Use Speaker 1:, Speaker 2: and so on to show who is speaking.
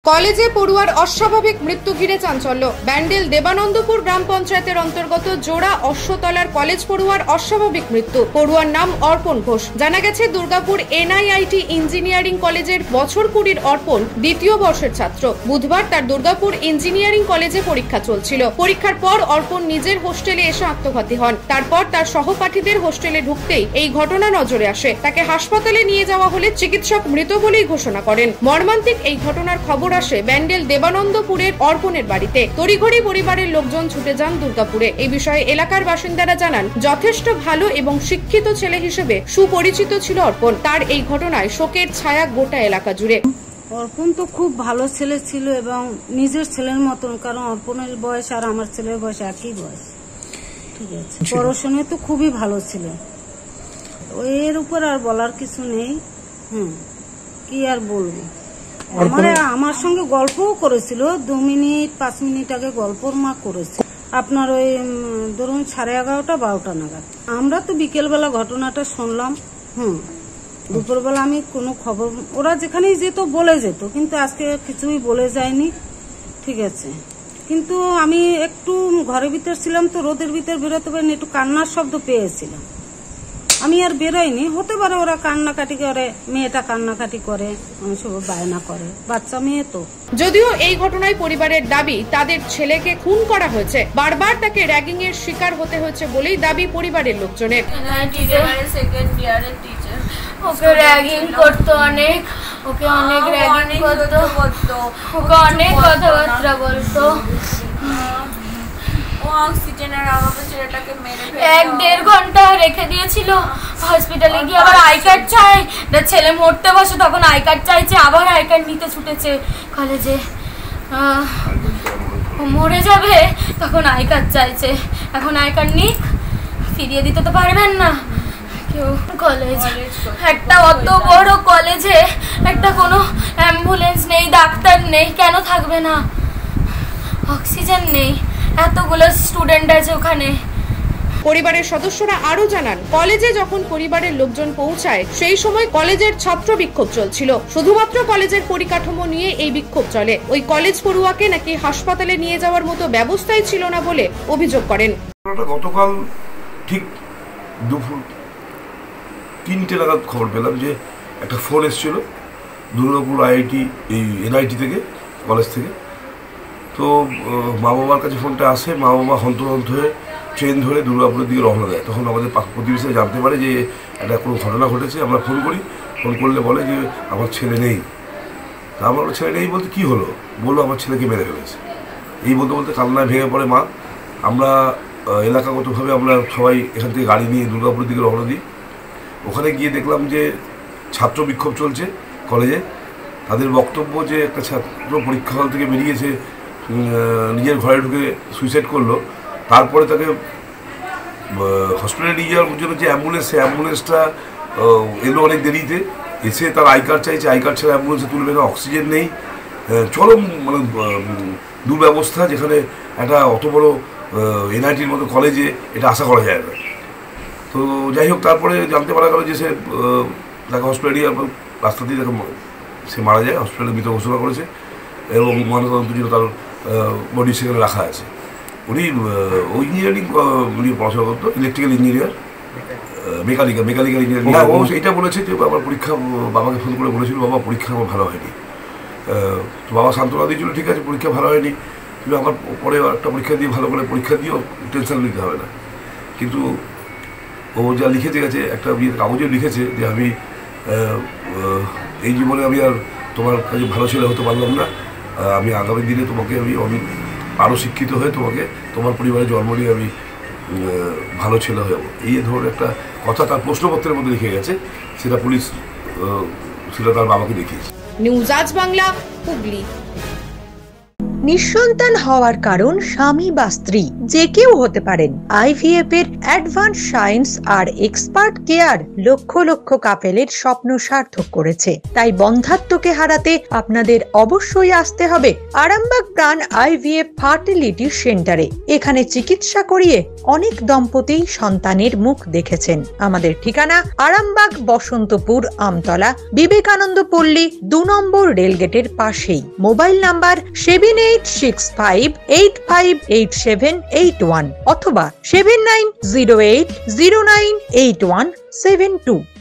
Speaker 1: কলেজে পড়ুয়ার অস্বাভাবিক মৃত্যু ঘিরে চাঞ্চল্য। ব্যান্ডেল দেবানন্দপুর গ্রাম পঞ্চায়েতের অন্তর্গত জোড়া অশ্বতলার কলেজ পড়ুয়ার অস্বাভাবিক মৃত্যু। পড়ুয়ার নাম অর্পণ ঘোষ। জানা গেছে দুর্গাপুর এনআইআইটি ইঞ্জিনিয়ারিং কলেজের বছর 20 অর্পণ দ্বিতীয় বর্ষের ছাত্র। বুধবার তার দুর্গাপুর ইঞ্জিনিয়ারিং কলেজে পরীক্ষা চলছিল। পরীক্ষার পর অর্পণ নিজের হোস্টেলে এসে আত্মঘাতী হন। তারপর তার সহপাঠীদের হোস্টেলে ঢুকতেই এই ঘটনা নজরে আসে। তাকে হাসপাতালে নিয়ে যাওয়া হলে চিকিৎসক মৃত বলেই ঘোষণা করেন। মর্মান্তিক এই ঘটনার খবর আসে ব্যান্ডেল দেবানন্দপুরের অর্পণের বাড়িতে। তড়িঘড়ি পরিবারের লোকজন ছুটে যান দুর্গাপুরে। এই বিষয়ে এলাকার বাসিন্দারা জানান, যথেষ্ট ভালো এবং শিক্ষিত ছেলে হিসেবে সুপরিচিত ছিল অর্পণ। তার এই ঘটনায় শোকের ছায়া গোটা এলাকা জুড়ে।
Speaker 2: অর্পণ তো খুব ভালো ছেলে ছিল এবং নিজের ছেলের মতন, কারণ অর্পণের বয়স আর আমার ছেলের বয়স একই বয়স। ঠিক আছে, পড়াশোনায় তো খুবই ভালো ছিল। এর উপর আর বলার কিছু নেই। কি আর বলবো, আমার সঙ্গে গল্পও করেছিল 2 মিনিট 5 মিনিট আগে গল্পর মা করেছে, আপনার ওই ধরুন 11:30-12টা নাগাদ। আমরা তো বিকেলবেলা ঘটনাটা শুনলাম। দুপুরবেলা আমি কোনো খবর, ওরা যেখানেই যেত বলে যেত, কিন্তু আজকে কিছুই বলে যায়নি। ঠিক আছে, কিন্তু আমি একটু ঘরের ভিতর ছিলাম তো, রোদের ভিতর বেরোতে পারিনি, একটু কান্নার শব্দ পেয়েছিলাম। আমি আর বেরোয়নি। হতে পারে ওরা কান্নাকাটি করে, মেয়েটা কান্নাকাটি করে, সব বায়না করে, বাচ্চা মেয়ে তো।
Speaker 1: যদিও এই ঘটনায় পরিবারের দাবি তাদের ছেলেকে খুন করা হয়েছে। বারবার তাকে র্যাগিং এর শিকার হতে হয়েছে বলেই দাবি পরিবারের লোকজনের।
Speaker 3: সেকেন্ড ইয়ারের টিচার ওকে র্যাগিং করতো, ওকে অনেক র্যাগিং করতো, ওকে অনেক কথাবার্তা বলতো। অক্সিজেনের অভাবে ছেলেটাকে মেরে 1-1.5 ঘন্টা রেখে দিয়েছিল। হসপিটালে গিয়ে আবার আই কার্ড চাই, ছেলে মরতে বসে তখন আই কার্ড চাইছে, আবার আই কার্ড নিতে ছুটেছে কলেজে। মরে যাবে তখন আই কার্ড চাইছে, এখন আই কার্ড নিক, ফিরিয়ে দিতে তো পারবেন না কেউ। কলেজ একটা অত বড় কলেজে একটা কোনো অ্যাম্বুলেন্স নেই, ডাক্তার নেই, কেন থাকবে না? অক্সিজেন নেই, এতগুলো স্টুডেন্ট আছে ওখানে।
Speaker 1: পরিবারের সদস্যরা আরো জানান, কলেজে যখন পরিবারের লোকজন পৌঁছায় সেই সময় কলেজের ছাত্র বিক্ষোভ চলছিল। শুধুমাত্র কলেজের পরিকাঠামো নিয়ে এই বিক্ষোভ চলে। ওই কলেজ পড়ুয়াকে নাকি হাসপাতালে নিয়ে যাওয়ার মতো ব্যবস্থাই ছিল না বলে অভিযোগ করেন।
Speaker 4: গতকাল ঠিক দুপুর 3টে নাগাদ খবর পেলাম যে একটা ফোন এসেছিল দুর্গাপুর এনআইটি থেকে, কলেজ থেকে। তো মা বাবার কাছে ফোনটা আসে। মা বাবা হন্তদন্ত হয়ে ট্রেন ধরে দুর্গাপুরের দিকে রওনা দেয়। তখন আমাদের প্রতিবেশীরা জানতে পারে যে একটা কোনো ঘটনা ঘটেছে। আমরা ফোন করি, ফোন করলে বলে যে আমার ছেলে নেই। তা আমার ছেলে নেই বলতে কী হলো, বললো আমার ছেলেকে মেরে ফেলেছে। এই বলতে বলতে কান্নায় ভেঙে পড়ে মা। আমরা এলাকাগতভাবে আমরা সবাই এখান থেকে গাড়ি নিয়ে দুর্গাপুরের দিকে রওনা দিই। ওখানে গিয়ে দেখলাম যে ছাত্র বিক্ষোভ চলছে কলেজে। তাদের বক্তব্য যে একটা ছাত্র পরীক্ষা হল থেকে বেরিয়েছে, নিজের ঘরে ঢুকে সুইসাইড করলো। তারপরে তাকে হসপিটালে নিয়ে যাওয়ার জন্য যে অ্যাম্বুলেন্স, সেই অ্যাম্বুলেন্সটা এলো অনেক দেরিতে। এসে তার আই কার্ড চাইছে, আই কার্ড ছাড়া অ্যাম্বুলেন্সে তুলবে না, অক্সিজেন নেই। চরম মানে দুর্ব্যবস্থা, যেখানে একটা অত বড় এনআইটির মতো কলেজে এটা আশা করা যায় না। তো যাই হোক, তারপরে জানতে পারা গেল যে সে তাকে হসপিটালে নিয়ে রাস্তাতেই তাকে সে মারা যায়। হসপিটালে মৃত ঘোষণা করেছে এবং ময়নাতদন্তের জন্য তার বডি সেখানে রাখা আছে। উনি ইঞ্জিনিয়ারিং উনি পড়াশোনা করতো, ইলেকট্রিক্যাল ইঞ্জিনিয়ার, মেকানিক্যাল ইঞ্জিনিয়ার। ও এইটা বলেছে যে আমার পরীক্ষা, বাবাকে ফোন করে বলেছিল বাবা পরীক্ষা আমার ভালো হয়নি। তো বাবা সান্ত্বনা দিয়েছিল, ঠিক আছে পরীক্ষা ভালো হয়নি, তুমি আমার পরে একটা পরীক্ষা দিয়ে ভালো করে পরীক্ষা দিয়েও টেনশন নিতে হবে না। কিন্তু ও যা লিখেছে গেছে, একটা কাগজেও লিখেছে যে আমি এই জীবনে আমি আর তোমার কাছে ভালো ছেলে হতে পারলাম না, আমি আগামী দিনে তোমাকে আমি আরও শিক্ষিত হয়ে তোমাকে তোমার পরিবারে জন্ম নিয়ে আমি ভালো ছেলে হয়ে যাবো, এই ধরনের একটা কথা তার প্রশ্নপত্রের মধ্যে লিখে গেছে। সেটা পুলিশ সেটা তার বাবাকে দেখিয়েছে।
Speaker 1: নিউজ আজ বাংলা, হুগলি।
Speaker 5: নিঃসন্তান হওয়ার কারণ স্বামী বা স্ত্রী যে কেউ হতে পারেন। IVF এর অ্যাডভান্স সায়েন্স আর এক্সপার্ট কেয়ার লক্ষ লক্ষ কাপেলের স্বপ্ন সার্থক করেছে। তাই বন্ধাত্বকে হারাতে আপনাদের অবশ্যই আসতে হবে আরামবাগ প্রাণ IVF ফার্টিলিটি সেন্টারে। এখানে চিকিৎসা করিয়ে অনেক দম্পতি সন্তানের মুখ দেখেছেন। আমাদের ঠিকানা আরামবাগ বসন্তপুর আমতলা বিবেকানন্দ পল্লী 2 নম্বর রেলগেটের পাশেই। মোবাইল নাম্বার 7865858781 অথবা 7908098172।